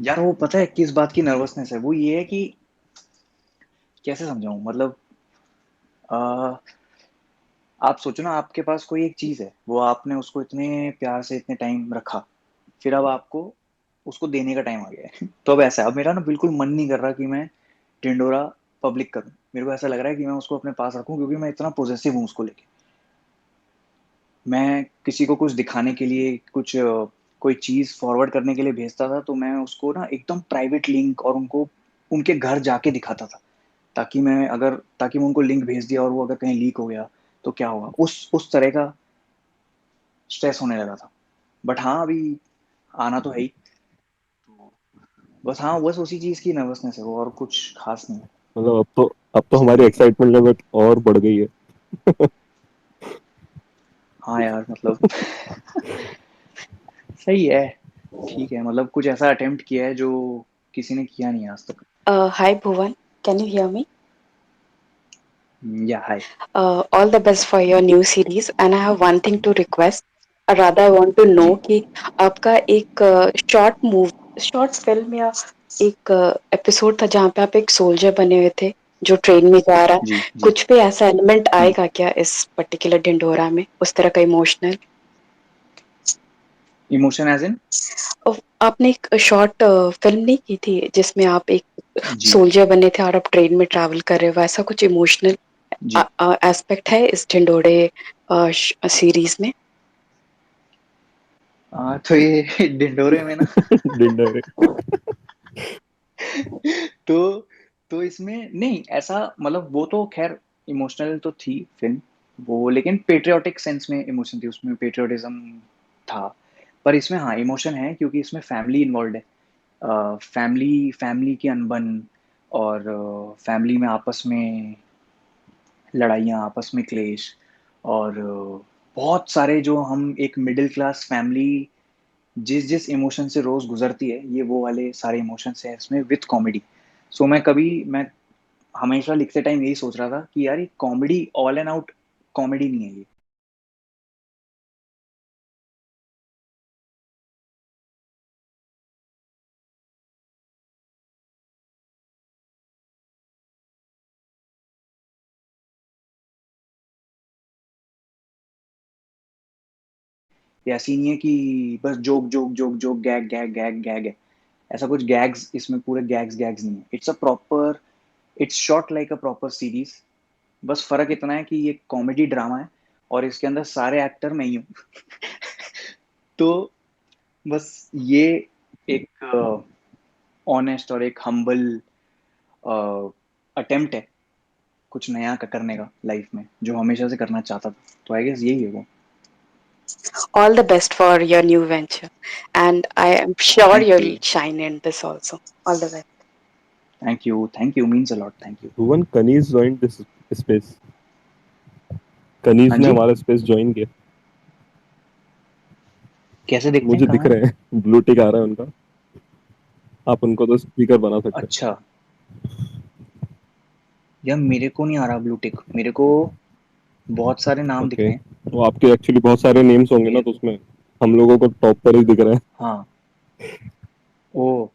यार वो पता है किस बात की नर्वसनेस है, वो ये है कि कैसे समझाऊं मतलब आ, आप सोचो ना, आपके पास कोई एक चीज है, वो आपने उसको इतने प्यार से इतने टाइम रखा, फिर अब आपको उसको देने का टाइम आ गया है। तो अब ऐसा है, अब मेरा ना बिल्कुल मन नहीं कर रहा कि मैं टिंडोरा पब्लिक करूं। मेरे को ऐसा लग रहा है कि मैं उसको अपने पास रखूं, क्योंकि मैं इतना पोजेसिव हूं उसको लेके। मैं किसी को कुछ दिखाने के लिए कुछ कोई चीज फॉरवर्ड करने के लिए भेजता था, तो मैं उसको ना एकदम प्राइवेट लिंक और उनको उनके घर जाके दिखाता था, ताकि मैं उनको लिंक भेज दिया और वो अगर कहीं लीक हो गया तो क्या होगा, उस तरह का स्ट्रेस होने लगा था। बट हाँ, अभी आना तो है ही। तो बस हाँ, बस उसी चीज की नर्वसनेस है, वो और कुछ खास नहीं है। मतलब अब तो हमारी सही है। एक्साइटमेंट लेवल और बढ़ गई है। हाँ यार मतलब सही है। ठीक है, मतलब कुछ ऐसा अटेम्प्ट किया है जो किसी ने किया नहीं है आज तक। Hi Bhuvan, can you hear me? या हाय। All the best for your new series and I have one thing to request. Rather I want to know जी कि आपका एक शॉर्ट फिल्म या एक एपिसोड था जहाँ पे आप एक सोल्जर बने हुए थे जो ट्रेन में जा रहा जी है, जी। कुछ भी ऐसा एलिमेंट आएगा क्या इस पर्टिकुलर ढिंढोरा में, उस तरह का इमोशनल? Emotion as in. आपने एक शॉर्ट फिल्म नहीं की थी जिसमें आप एक जी सोल्जर बने थे और आप ट्रेन में ट्रैवल कर रहे हो, वैसा कुछ इमोशनल जी। एस्पेक्ट है इस ढिंडोरे सीरीज में? तो ये डिंडोरे में ना डिनर। तो तो इसमें नहीं ऐसा, मतलब वो तो खैर इमोशनल तो थी फिल्म वो, लेकिन पेट्रियोटिक सेंस में इमोशन थी, उसमें पेट्रियोटिज्म था। पर इसमें हाँ इमोशन है, क्योंकि इसमें फैमिली इन्वॉल्व है। फैमिली फैमिली की अनबन, और फैमिली में आपस में लड़ाइयाँ, आपस में क्लेश, और बहुत सारे जो हम एक मिडिल क्लास फैमिली जिस जिस इमोशन से रोज गुजरती है, ये वो वाले सारे इमोशंस है इसमें विथ कॉमेडी। सो मैं हमेशा लिखते टाइम यही सोच रहा था कि यार ये comedy all and out comedy नहीं है ये। ये ऐसी नहीं है कि बस joke joke joke joke gag gag gag gag है। ऐसा कुछ गैग्स इसमें, पूरे गैग्स गैग्स नहीं है। It's a proper, it's shot like a proper series. बस फर्क इतना है कि ये कॉमेडी ड्रामा है और इसके अंदर सारे एक्टर मैं ही हूँ। तो बस ये एक ऑनेस्ट और एक हम्बल अटेम्प्ट है कुछ नया करने का लाइफ में, जो हमेशा से करना चाहता था। तो आई गेस यही है वो। All the best for your new venture, and I am sure thank you'll you. shine in this also. All the best. Thank you means a lot, thank you. Bhuvan, Kaneez join this space. Kaneez हाँ ने जी। हमारा space join किया। कैसे देखते हैं, मुझे कहाँ दिख है? रहे हैं, ब्लू टिक आ रहा है उनका। आप उनको तो स्पीकर बना सकते हैं। अच्छा। यार मेरे को नहीं आ रहा ब्लू टिक, मेरे को बहुत सारे नाम दिख ओके, रहे हैं। तो आपके एक्चुअली बहुत सारे नेम्स होंगे ना, मेरे तो को उसमें हम लोगों को टॉप पर ही दिख रहा है। हाँ। ओ।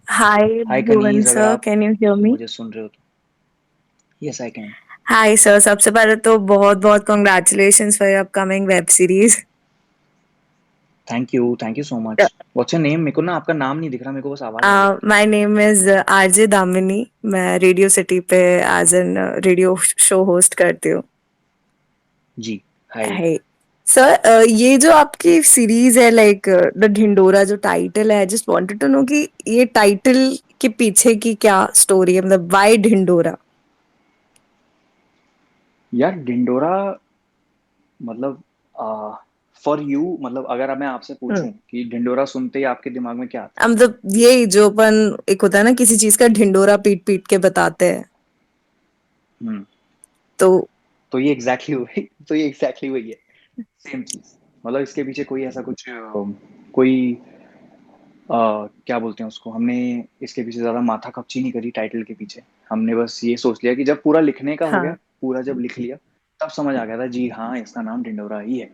Hi, हाय Bhuvan कनीज, अगर sir. आप Can you hear me? मुझे सुन रहे हो तो yes I can. Hi sir. सबसे पहले तो बहुत बहुत congratulations for your upcoming web series. Thank you so much. What's your name? मेरे को ना आपका नाम नहीं दिख रहा, मेरे को बस आवाज आ रही है आपकी। My name is RJ Damini. मैं रेडियो सिटी पे as an radio show host करती हूँ. जी। हाय। Hey. सर, ये जो आपकी सीरीज है लाइक द ढिंडोरा जो टाइटल है, जस्ट वांटेड टू नो कि ये टाइटल के पीछे की क्या स्टोरी है, मतलब वाई ढिंडोरा? यार डिंडोरा मतलब फॉर यू, मतलब अगर मैं आपसे पूछूं कि डिंडोरा सुनते ही आपके दिमाग में क्या आता मतलब ये जो अपन एक होता है ना किसी चीज का ढिंडोरा पीट पीट के बताते हैं, है? तो तो ये एग्जैक्टली वही तो ये एग्जैक्टली वही है, सेम चीज। मतलब इसके पीछे कोई ऐसा कुछ कोई क्या बोलते हैं उसको, हमने इसके पीछे ज्यादा माथा खपची नहीं करी टाइटल के पीछे। हमने बस ये सोच लिया कि जब पूरा लिखने का हो गया, हाँ. पूरा जब लिख लिया, तब समझ आ गया था जी हाँ, इसका नाम ढिंडोरा ही है।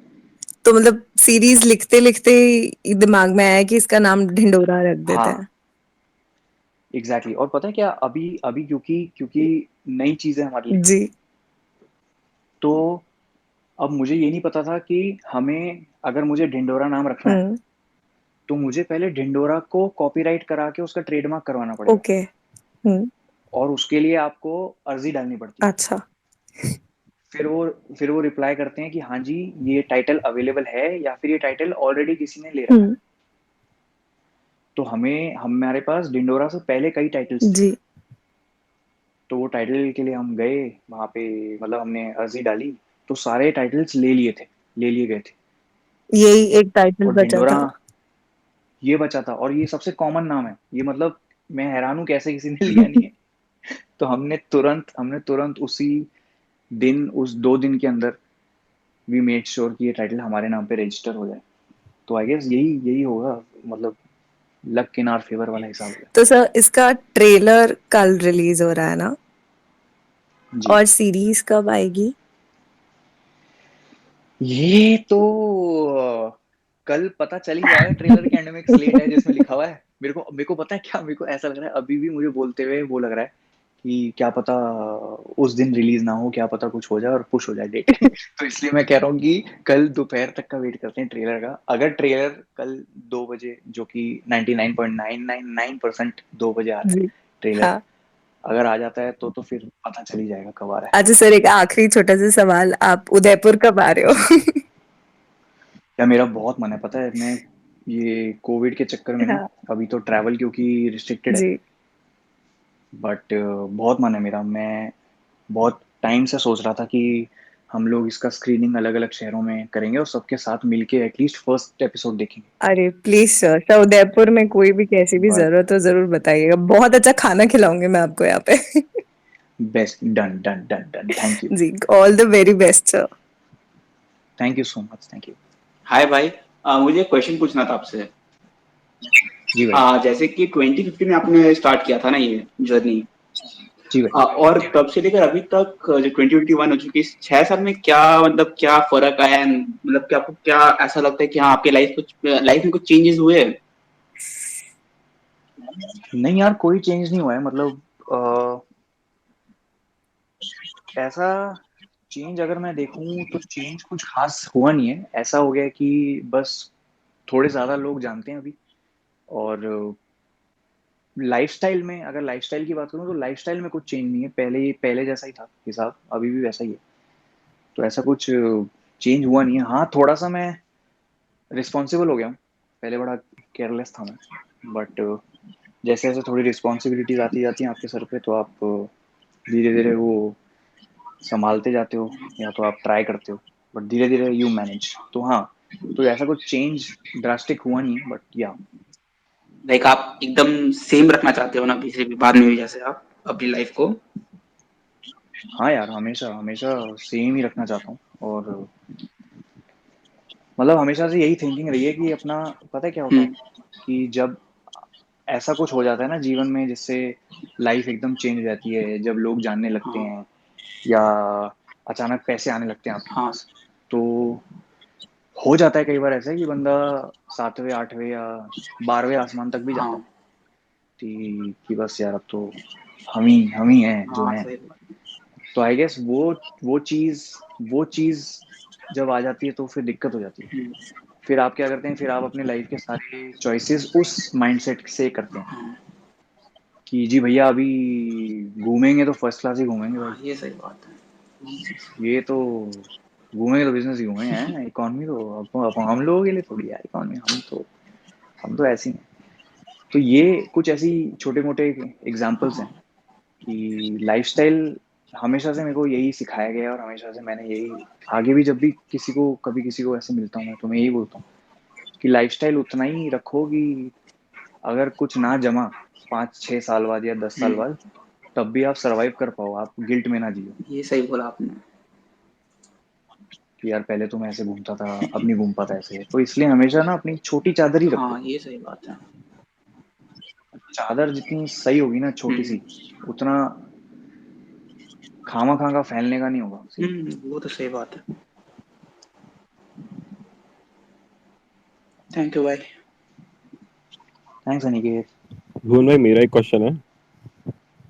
तो मतलब सीरीज लिखते लिखते ही दिमाग में आया कि इसका नाम ढिंडोरा रख देते हैं। हाँ एग्जैक्टली। और पता है क्या, अभी अभी क्योंकि क्योंकि नई चीज है हमारे लिए, जी। तो अब मुझे ये नहीं पता था कि हमें अगर मुझे ढिंडोरा नाम रखना है हम्म। तो मुझे पहले ढिंडोरा को कॉपीराइट करा के उसका ट्रेडमार्क करवाना पड़ेगा, ओके। हम्म। और उसके लिए आपको अर्जी डालनी पड़ती है। अच्छा। फिर वो फिर वो रिप्लाई करते हैं कि हाँ जी ये टाइटल अवेलेबल है, या फिर ये टाइटल ऑलरेडी किसी ने ले रखा है। हम्म। तो हमारे पास डिंडोरा से पहले कई टाइटल्स थे। जी। तो वो टाइटल के लिए हम गए वहाँ पे, मतलब हमने अर्जी डाली, तो सारे टाइटल्स ले लिए गए थे। यही एक टाइटल और बचा डिंडोरा था। ये बचा था, और ये सबसे कॉमन नाम है ये, मतलब मैं हैरान हूँ कैसे किसी ने लिया नहीं है। तो हमने तुरंत उसी दिन, उस 2 दिन के अंदर वी मेड श्योर कि ये टाइटल हमारे नाम पे रजिस्टर हो जाए। तो आई गेस यही यही होगा, मतलब लक इन आवर फेवर वाला हिसाब है। तो सर इसका ट्रेलर कल रिलीज हो रहा है ना, जी, और सीरीज कब आएगी? ये तो कल पता चल ही जाएगा। ट्रेलर के एंड में एक स्लेट है जिसमें लिखा हुआ है। मेरे को पता है क्या, मेरे को ऐसा लग रहा है अभी भी मुझे बोलते हुए वो लग रहा है कि क्या पता उस दिन रिलीज ना हो, क्या पता कुछ हो जाए और पुश हो जाए डेट। तो इसलिए मैं कह रहा हूँ कि कल दोपहर तक का वेट करते हैं ट्रेलर का। अगर ट्रेलर कल 2 बजे, जो कि 99.999% 2 बजे आ रहा है जी। ट्रेलर, हाँ। अगर आ जाता है तो फिर पता चल ही जाएगा कब आ रहा है। अच्छा सर, एक आखिरी छोटा सा सवाल, आप उदयपुर कब आ रहे जी, हो? या मेरा बहुत मन है, पता है मैं ये कोविड के चक्कर में ना, हाँ। अभी तो ट्रैवल क्योंकि रिस्ट्रिक्टेड है, जी। बट बहुत मन है मेरा। मैं बहुत टाइम से सोच रहा था कि हम लोग इसका स्क्रीनिंग अलग अलग शहरों में करेंगे और सबके साथ मिलके एटलीस्ट फर्स्ट एपिसोड देखेंगे। अरे प्लीज सर, सर उदयपुर में कोई भी कैसी भी बट जरूरत हो जरूर बताइएगा, बहुत अच्छा खाना खिलाऊंगी मैं आपको यहाँ पे। Best, done done done done, thank you. जी, all the very best sir. Thank you so much, thank you. Hi भाई, मुझे एक क्वेश्चन पूछना था आपसे। जी भाई। जैसे कि 2015 में आपने स्टार्ट किया था ना ये जर्नी, जी भाई। और तब से लेकर अभी तक जो 2021 हो चुकी है, इस 6 साल में क्या मतलब क्या फर्क आया है? मतलब कि आपको क्या ऐसा लगता है कि हाँ आपके लाइफ में कुछ चेंजेस हुए हैं? नहीं यार, कोई चेंज नहीं हुआ है, मतलब ऐसा चेंज अगर मैं देखूं तो चेंज कुछ खास हुआ नहीं है। ऐसा हो गया कि बस थोड़े ज्यादा लोग जानते हैं अभी। और लाइफस्टाइल में, अगर लाइफस्टाइल की बात करूं तो लाइफस्टाइल में कुछ चेंज नहीं है, पहले जैसा ही था हिसाब, अभी भी वैसा ही है। तो ऐसा कुछ चेंज हुआ नहीं है। हाँ थोड़ा सा मैं रिस्पॉन्सिबल हो गया हूँ, पहले बड़ा केयरलेस था मैं, बट जैसे जैसे थोड़ी रिस्पॉन्सिबिलिटीज आती जाती हैं आपके सर पे, तो आप धीरे धीरे वो संभालते जाते हो, या तो आप ट्राई करते हो, बट धीरे धीरे यू मैनेज। तो हाँ, तो ऐसा कुछ चेंज ड्रास्टिक हुआ नहीं है, बट या लाइक आप एकदम सेम रखना चाहते हो ना किसी भी बाद में भी, जैसे आप अपनी लाइफ को? हाँ यार, हमेशा हमेशा सेम ही रखना चाहता हूँ। और मतलब हमेशा से यही थिंकिंग रही है कि अपना, पता है क्या होता है हम्म। कि जब ऐसा कुछ हो जाता है ना जीवन में जिससे लाइफ एकदम चेंज हो जाती है, जब लोग जानने लगते हाँ। हैं या अचानक पैसे आने लगते हैं आपके हाँ। पास, तो हो जाता है कई बार ऐसा कि बंदा 7वें 8वें या 12वें आसमान तक भी जाता हाँ। है कि बस यार अब तो हम ही हैं जो हाँ हैं। सही बात। तो आई गेस वो चीज वो चीज जब आ जाती है तो फिर दिक्कत हो जाती है। हम्म। फिर आप क्या करते हैं, फिर आप अपने लाइफ के सारे चॉइसेस उस माइंडसेट से करते हैं हाँ। कि जी भैया अभी घूमेंगे तो फर्स्ट क्लास ही घूमेंगे भाई। हाँ ये सही बात है। ये तो घूमेंगे तो बिजनेस ही घूमेंगे हैं, इकोनॉमी तो हम लोगों के लिए थोड़ी है इकोनॉमी। हम तो ऐसे ही हैं। तो ये कुछ ऐसी छोटे मोटे एग्जाम्पल्स हैं हाँ। कि लाइफस्टाइल हमेशा से मेरे को यही सिखाया गया है, और हमेशा से मैंने यही, आगे भी जब भी कभी किसी को ऐसे मिलता हूँ मैं, तो मैं यही बोलता हूँ कि लाइफस्टाइल उतना ही रखो कि अगर कुछ ना जमा 5 6 साल बाद या 10 साल हम्म। बाद, तब भी आप सरवाइव कर पाओ, आप गिल्ट में ना जियो ये सही बोला आपने। कि यार पहले तो मैं ऐसे घूमता था, अब नहीं घूम पाता ऐसे। तो इसलिए हमेशा ना अपनी छोटी चादर ही रखो। हाँ ये सही बात है। चादर जितनी सही होगी ना, छोटी सी, हम्म। उतना खामा खां का फैलने का नहीं होगा सीन। वो तो सही बात है। थैंक यू भाई। थैंक्स अनिकेत। भुवन भाई मेरा एक क्वेश्चन है।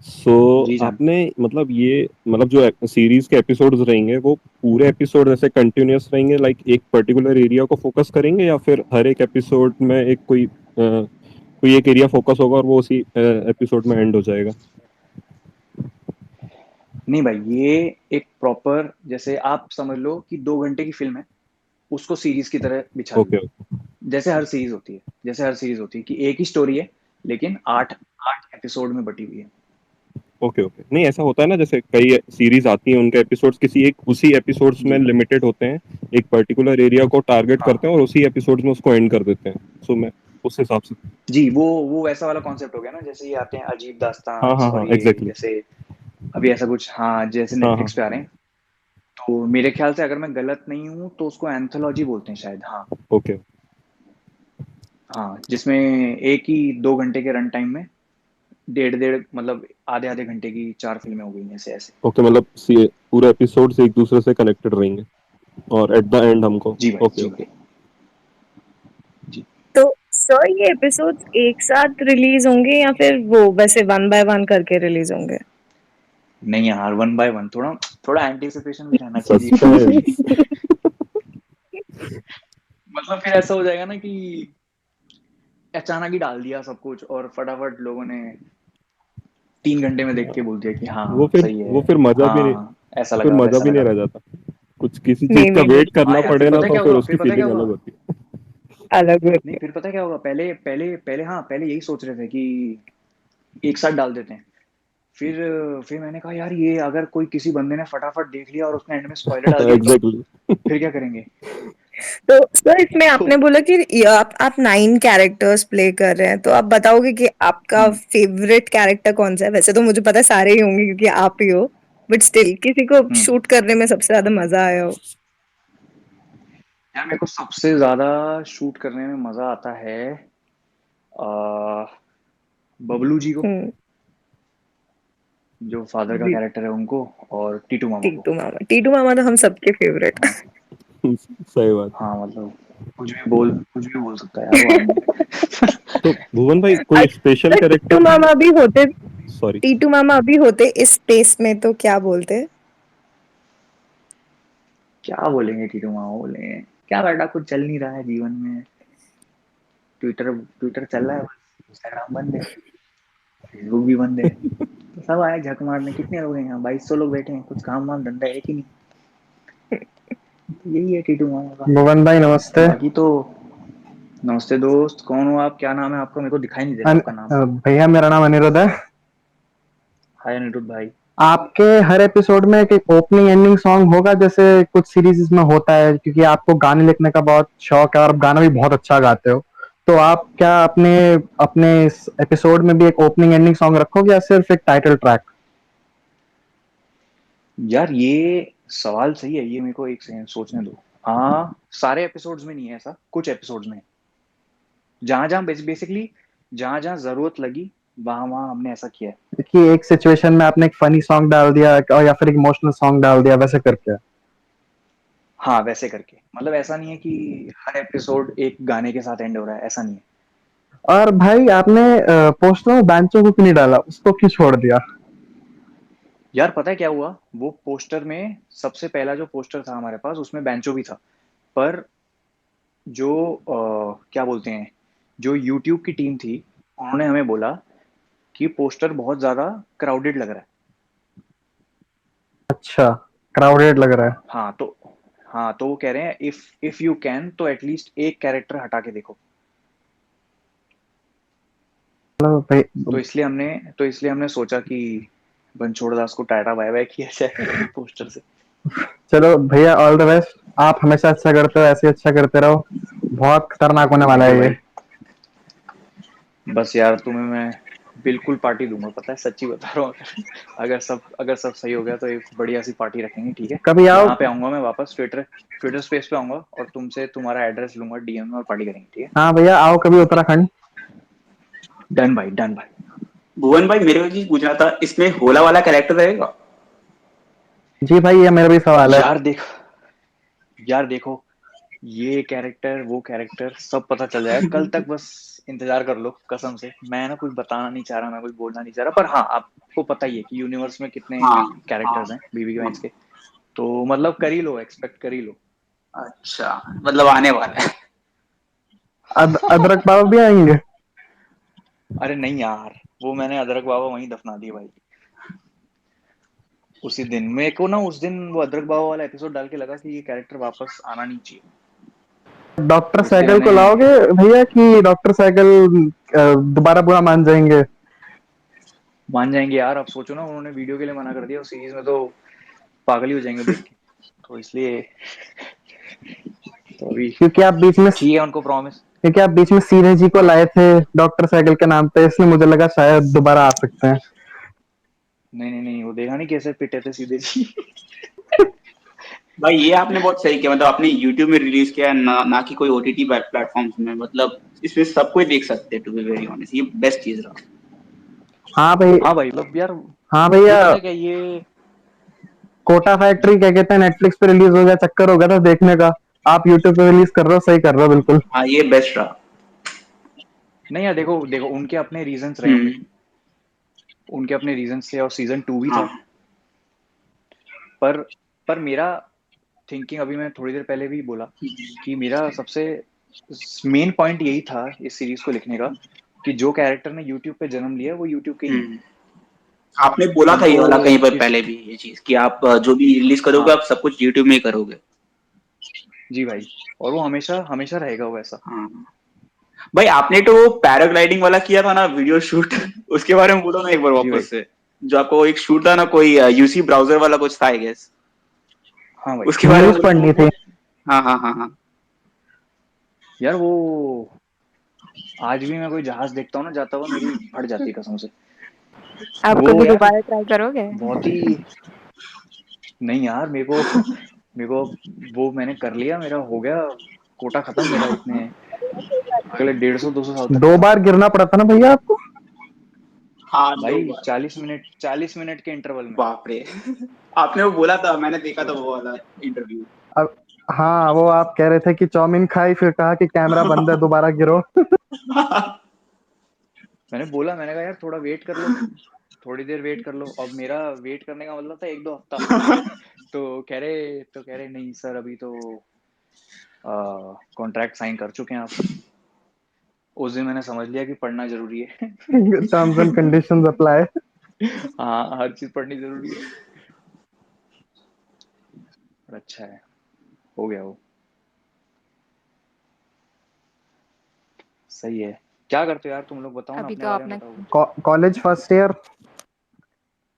सो जी जान। आपने मतलब ये मतलब जो सीरीज के एपिसोड्स रहेंगे वो पूरे एपिसोड ऐसे कंटिन्यूअस रहेंगे, लाइक एक पर्टिकुलर एरिया को फोकस करेंगे, या फिर हर एक एपिसोड में एक कोई एक एरिया फोकस होगा और वो उसी एपिसोड में एंड हो जाएगा? नहीं भाई, ये एक प्रॉपर, जैसे आप समझ लो कि 2 घंटे की फिल्म है, उसको सीरीज की तरह बिछा ओके दिया। जैसे हर सीरीज होती है, जैसे हर सीरीज होती है कि एक ही स्टोरी है, लेकिन 8 8 एपिसोड में बटी हुई है। Okay okay. नहीं ऐसा होता है ना, जैसे कई सीरीज आती हैं उनके एपिसोड्स किसी एक उसी एपिसोड्स में जी लिमिटेड होते हैं, एक पर्टिकुलर एरिया को टारगेट हाँ करते हैं और उसी एपिसोड्स में उसको एंड कर देते हैं। सो मैं उस हिसाब से। जी, वो वैसा वाला कॉन्सेप्ट हो गया ना, जैसे ये आते हैं अजीब हाँ दास्तान हाँ और हाँ ये एग्जैक्टली। जैसे अभी ऐसा कुछ, हाँ जैसे हाँ हाँ नेटफ्लिक्स पे आ रहे हैं। तो मेरे ख्याल से अगर मैं गलत नहीं हूँ तो उसको एंथोलॉजी बोलते हैं शायद। हाँ ओके हाँ, जिसमें एक ही 2 घंटे के रन टाइम में डेढ़ डेढ़ मतलब आधे आधे घंटे की 4 फिल्में हो गई हैं, ऐसे ऐसे। ओके। मतलब पूरे एपिसोड्स एक दूसरे से कनेक्टेड रहेंगे और एट द एंड हमको। जी भाई, ओके जी ओके। भाई, जी। तो सर ये एपिसोड्स एक साथ रिलीज होंगे या फिर वो वैसे वन बाय वन करके रिलीज होंगे? नहीं यार, 1 बाय 1, थोड़ा थोड़ा एंटिसिपेशन भी रहना चाहिए। सस्पेंस। मतलब फिर ऐसा हो जाएगा ना कि अचानक ही डाल दिया सब कुछ और फटाफट लोगों ने 3 घंटे में देख के बोल दिया कि वो हाँ फिर सही है। वो फिर मजा भी नहीं, हाँ ऐसा फिर लगा, मजा वैसा भी नहीं लगा। रह जाता। कुछ किसी चीज नहीं का नहीं नहीं, वेट करना हाँ यार, पड़े फिर ना पता है तो क्या फिर होगा, उसकी फीलिंग अलग होती है। अलग होती नहीं है। फिर पता है क्या होगा, पहले पहले पहले हाँ पहले यही सोच रहे थे कि एक साथ डाल देते हैं। फिर फिर मैंने कहा यार, ये अगर कोई किसी बंदे ने फटाफट देख लिया और उसने एंड में स्पॉइलर डाल दिया तो एग्जैक्टली। फिर क्या करेंगे? तो सर इसमें तो आपने बोला कि ये आप 9 कैरेक्टर्स प्ले कर रहे हैं, तो आप बताओगे कि आपका हम्म, फेवरेट कैरेक्टर कौन सा है? वैसे तो मुझे पता है सारे ही होंगे क्योंकि आप ही हो, बट स्टिल किसी को हम्म। शूट करने में सबसे ज्यादा मजा आया हो। यार मेरे को सबसे ज्यादा शूट करने में मजा आता है आ, बबलू जी को, हम्म। जो फादर का जी। कैरेक्टर है उनको, और टीटू मामा को। टीटू मामा तो हम सबके फेवरेट। हाँ सही बात है। हाँ, मतलब कुछ भी बोल सकता है यार वो आदमी। तो भुवन भाई कोई स्पेशल अगर टीटू कैरेक्टर? मामा भी होते, सॉरी। टीटू मामा अभी होते इस स्पेस में तो क्या बोलते? क्या बोलेंगे टीटू मामा, बोलेंगे क्या बेटा, कुछ चल नहीं रहा है जीवन में, ट्विटर ट्विटर चल रहा है बस, इंस्टाग्राम बंद है, फेसबुक भी बंद है। तो सब आए झक मारने, कितने लोग हैं यहाँ, 2200 लोग बैठे हैं, कुछ काम वाम धंधा है कि नहीं। तो यही है टीटू मामा का। भुवन भाई नमस्ते। बाकी तो नमस्ते दोस्त, कौन हो आप, क्या नाम है आपका, मेरे को दिखाई नहीं दे रहा आपका नाम। भैया मेरा नाम अनिरुद्ध है। हाय अनिरुद्ध भाई। आपके हर एपिसोड में एक ओपनिंग एंडिंग सॉन्ग होगा जैसे कुछ सीरीज में होता है, क्योंकि आपको गाने लिखने का बहुत शौक है और आप गाना भी बहुत अच्छा गाते हो। तो आप क्या अपने अपने इस एपिसोड में भी एक ओपनिंग एंडिंग सॉन्ग रखोगे या सिर्फ एक टाइटल ट्रैक? यार ये सवाल सही है, ये मेरे को एक सेकंड सोचने दो। हाँ, सारे एपिसोड्स में नहीं है ऐसा, कुछ एपिसोड्स में जहां जहां बेसिकली जहां जहां जरूरत लगी वहां वहां हमने ऐसा किया है। कि एक सिचुएशन में आपने एक फनी सॉन्ग डाल दिया और या फिर एक इमोशनल सॉन्ग डाल दिया वैसे करके। हाँ वैसे करके, मतलब ऐसा नहीं है कि हर एपिसोड एक गाने के साथ एंड हो रहा है, ऐसा नहीं है। और भाई आपने पोस्टर में बैंचो को क्यों नहीं डाला, उसको क्यों छोड़ दिया? यार पता है क्या हुआ, वो पोस्टर में सबसे पहला जो पोस्टर था हमारे पास उसमें बेंचो भी था, पर जो क्या बोलते हैं, जो यूट्यूब की टीम थी उन्होंने हमें बोला कि पोस्टर बहुत ज्यादा क्राउडेड लग रहा है। अच्छा, क्राउडेड लग रहा है। हाँ तो वो कह रहे हैं इफ यू कैन तो एटलीस्ट एक कैरेक्टर हटा के देखो। चलो भाई, तो इसलिए हमने सोचा कि बनछोड़ दास को टाटा बाय बाय किया जाए पोस्टर से। चलो भैया ऑल द बेस्ट। आप हमेशा अच्छा करते हो, ऐसे ही अच्छा करते रहो। बहुत खतरनाक होने वाला थैंक यू है ये। भाई। बस यार तुम्हें मैं बिल्कुल पार्टी दूंगा, पता है, सच्ची बता रहा हूँ। अगर सब सही हो गया तो एक बढ़िया सी पार्टी रखेंगे, ठीक है। कभी आओ। यहाँ पे आऊंगा मैं वापस, ट्विटर स्पेस पे आऊंगा और तुमसे तुम्हारा एड्रेस लूंगा डीएम में और पार्टी करेंगे, ठीक है। हाँ भैया आओ कभी उत्तराखंड। डन भाई, डन भाई। भुवन भाई मेरे को चीज पूछना था, इसमें होला वाला कैरेक्टर रहेगा? जी भाई ये मेरा भी सवाल है। यार देखो, ये कैरेक्टर वो कैरेक्टर सब पता चल जाएगा कल तक, बस इंतजार कर लो कसम से। मैं ना कुछ बताना नहीं चाह रहा, मैं कुछ बोलना नहीं चाह रहा, पर हाँ आपको पता ही है कि यूनिवर्स में कितने हाँ हाँ कैरेक्टर्स हैं बीबी हाँ। गैंस के, तो मतलब कर ही लो, एक्सपेक्ट कर ही लो। अच्छा, मतलब आने वाला है। अदरक बाबा भी आएंगे? अरे नहीं यार, वो मैंने अदरक बाबा वहीं दफना दिए भाई उसी दिन। मेरे को ना उस दिन वो अदरक बाबा वाला एपिसोड डाल के लगा कि ये कैरेक्टर वापस आना नहीं चाहिए, डॉक्टर तो इसलिए साइकिल को मैंने। लाओगे भैया कि डॉक्टर साइकिल दोबारा बुरा मान जाएंगे? मान जाएंगे यार, अब सोचो ना, उन्होंने वीडियो के लिए मना कर दिया, उस सीरीज में तो पागल ही हो जाएंगे देख के, तो इसलिए तो अभी क्योंकि आप बीच में ठीक है, उनको प्रॉमिस। क्योंकि आप बीच में सीने जी को लाए थे डॉक्टर साइकिल के नाम पे, इसलिए मुझे लगा शायद दोबारा आ सकते हैं। नहीं नहीं नहीं, वो देखा नहीं कैसे पिटे थे सीधे जी। भाई ये आपने बहुत सही किया, मतलब आपने यूट्यूब में रिलीज किया है, ना कि कोई ओटीटी प्लेटफॉर्म्स में, मतलब इसमें सब कोई देख सकते हैं, टू बी वेरी ऑनेस्ट, ये बेस्ट चीज रहा। हाँ भाई। हाँ भाई, मतलब यार हाँ ये भैया, पता है क्या ये। कोटा फैक्ट्री क्या कहते हैं, नेटफ्लिक्स पे रिलीज हो गया, चक्कर हो गया था देखने का। आप यूट्यूब पे रिलीज कर रहे हो, सही कर रहे हो बिल्कुल। हाँ ये बेस्ट रहा। नहीं यार, देखो देखो उनके अपने रीजंस रहे होंगे, हम्म। उनके अपने रीजंस थे, और सीजन 2 भी था। हाँ पर पर मेरा थिंकिंग, अभी मैं थोड़ी देर पहले भी बोला कि मेरा सबसे मेन पॉइंट यही था इस सीरीज को लिखने का, कि जो कैरेक्टर ने यूट्यूब पे जन्म लिया वो यूट्यूब के ही हैं। हम्म। आपने बोला था ये उनको वाला कहीं पर किस पहले भी, ये चीज कि आप जो भी रिलीज करोगे हाँ आप सब कुछ यूट्यूब में ही करोगे। जी भाई, और वो हमेशा हमेशा रहेगा वो ऐसा। हाँ भाई, आपने तो पैराग्लाइडिंग वाला किया था ना वीडियो शूट, उसके बारे में बोलो ना एक बार जी भाई। वापस से। जो आपको एक शूट था ना, कोई यूसी ब्राउजर वाला कुछ था आई गेस, हाँ भाई। उसके बारे में न्यूज बोलो। पढ़नी थी। हाँ हाँ हाँ हाँ। यार वो आज भी मैं कोई जहाज देखता हूँ ना जाता हुआ, मेरी फट जाती है कसम से। आप वो कभी यार दोबारा ट्राई करोगे? बहुत ही, नहीं यार मेरे को वो मैंने कर लिया, मेरा हो गया कोटा खत्म मेरा इतने अगले 150-200 साल तक दो का। बार गिरना पड़ा था ना भैया आपको? हाँ दो भाई बार। 40 मिनट के इंटरवल में। बाप रे। आपने वो बोला था, मैंने देखा था सोचो। वो वाला इंटरव्यू। अब हाँ, वो आप कह रहे थे कि चाउमीन खाई, फिर कहा कि कैमरा बंद है, दोबारा गिरो। मैंने बोला, मैंने कहा यार थोड़ा वेट कर लो, थोड़ी देर वेट कर लो। अब मेरा वेट करने का मतलब था 1-2 हफ्ता। तो कह रहे नहीं सर, अभी तो कॉन्ट्रैक्ट साइन कर चुके हैं आप। उस दिन मैंने समझ लिया कि पढ़ना जरूरी है। Terms and conditions apply. हाँ, हर चीज पढ़नी जरूरी है। पर अच्छा है, हो गया वो, सही है। क्या करते हो यार तुम लोग, बताओ ना, अभी अपने तो बारे में आपने बताओ कुछ। College first year.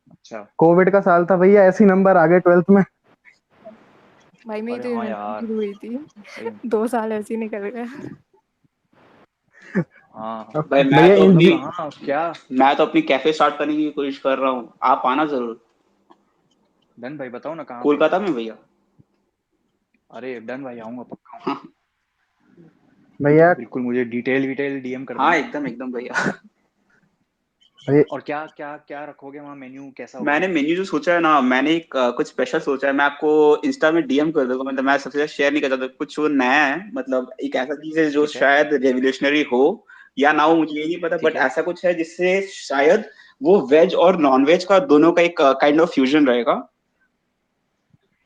अच्छा। कोविड का साल था भैया, ऐसे ही नंबर आ गए 12th में। भाई मेरी अरे तो हाँ यूनिवर्सिटी यार, शुरू हुई थी, सही में। 2 साल ऐसे ही निकल गए। हाँ भाई भैया तुम इंजी लोग कहाँ क्या। मैं तो अपनी कैफे स्टार्ट करने की कोशिश कर रहा हूँ, आप आना जरूर। डन भाई, बताओ ना कहाँ पे। कोलकाता में भैया। अरे डन भाई, आऊंगा पक्का आऊंगा। हाँ भैया बिल्कुल, मुझे डिटेल विटेल डीएम कर हाँ देना। एकदम एकदम भैया। भैया और क्या क्या क्या रखोगे वहाँ, मेन्यू कैसा होगा। मैंने मेन्यू जो सोचा है ना, मैंने एक कुछ स्पेशल सोचा है, मैं आपको इंस्टा में डीएम कर दूंगा, मतलब मैं सबसे ज्यादा शेयर नहीं करता, तो कुछ वो नया है, मतलब एक ऐसा चीज है जो ठीक है। शायद रेवोल्यूशनरी हो या ना हो, मुझे ये नहीं पता, बट ठीक है। ऐसा कुछ है जिससे शायद वो वेज और नॉन वेज का दोनों का एक काइंड ऑफ फ्यूजन रहेगा,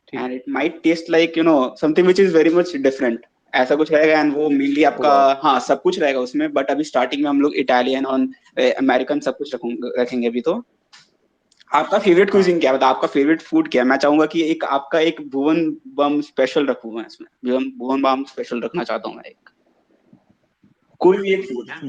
ठीक एंड है। It might taste like something which is very much different. ऐसा कुछ रहेगा, एंड वो मेनली ओ आपका, वाओ। हाँ सब कुछ रहेगा उसमें, बट अभी स्टार्टिंग में हम लोग इटालियन और अमेरिकन सब कुछ रखेंगे अभी तो। आपका फेवरेट हाँ क्विजीन क्या है, मतलब आपका फेवरेट फूड क्या है? मैं चाहूंगा कि एक आपका एक भुवन बम स्पेशल रखूं मैं इसमें, भुवन भुवन बम स्पेशल रखना चाहता हूँ मैं एक, कोई भी एक फूड। यार,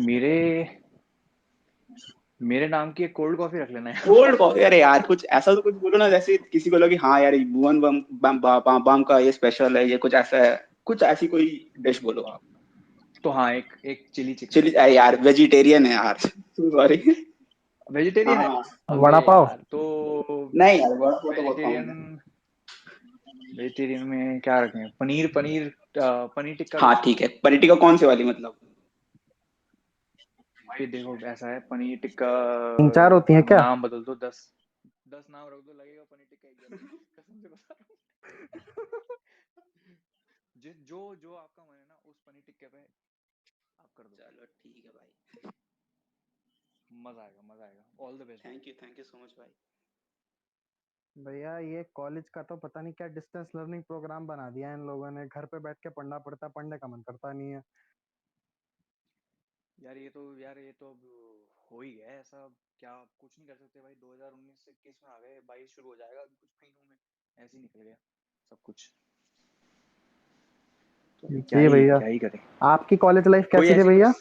मेरे नाम की एक कोल्ड कॉफी रख लेना यार। Cold coffee? अरे यार कुछ ऐसा तो कुछ बोलो ना, जैसे किसी को लगे हाँ यार ये भुवन बम बम, बम, बम का ये स्पेशल है, ये कुछ ऐसा है, कुछ ऐसी कोई डिश बोलो आप। तो हाँ, एक एक चिली चिकन। चलिए, अरे यार वेजिटेरियन है यार, सॉरी। वेजिटेरियन है। हाँ। अबे वड़ा पाव। यार तो नहीं यार, वो तो बहुत कॉमन वेजिटेरियन, है। वेजिटेरियन में क्या रखें, पनीर पनीर पनीर टिक्का हाँ रख लो। ठीक है, पनीर टिक्का कौन से वाली मतलब? भाई देखो ऐसा है, पनीर टिक्का 3-4 होती हैं क्या? नाम बदल दो, 10 10 नाम रख दो, लगेगा पनीर टिक्का एक जैसा। कसम से बता रहा हूँ। जो आपका मन है ना उस पनीर टिक्के पे आप कर दो, चलो ठीक है भाई, मजा आएगा। ऑल द बेस्ट भाई। थैंक यू सो मच भाई। भैया ये कॉलेज का तो पता नहीं क्या डिस्टेंस लर्निंग प्रोग्राम बना दिया है इन लोगों ने, घर पे बैठ के पढ़ना पड़ता, पढ़ने का मन करता नहीं है। यार ये तो अब हो ही गया है ऐसा, अब क्या कुछ नहीं कर सकते भाई। 2019 से 21 में आ गए, 22 शुरू हो जाएगा अभी कुछ महीनों में, ऐसे ही निकल गया सब कुछ। तो अभी जी भैया, क्या ही करें। आपकी कॉलेज लाइफ कोई कैसी थी ऐसी कुछ भैया?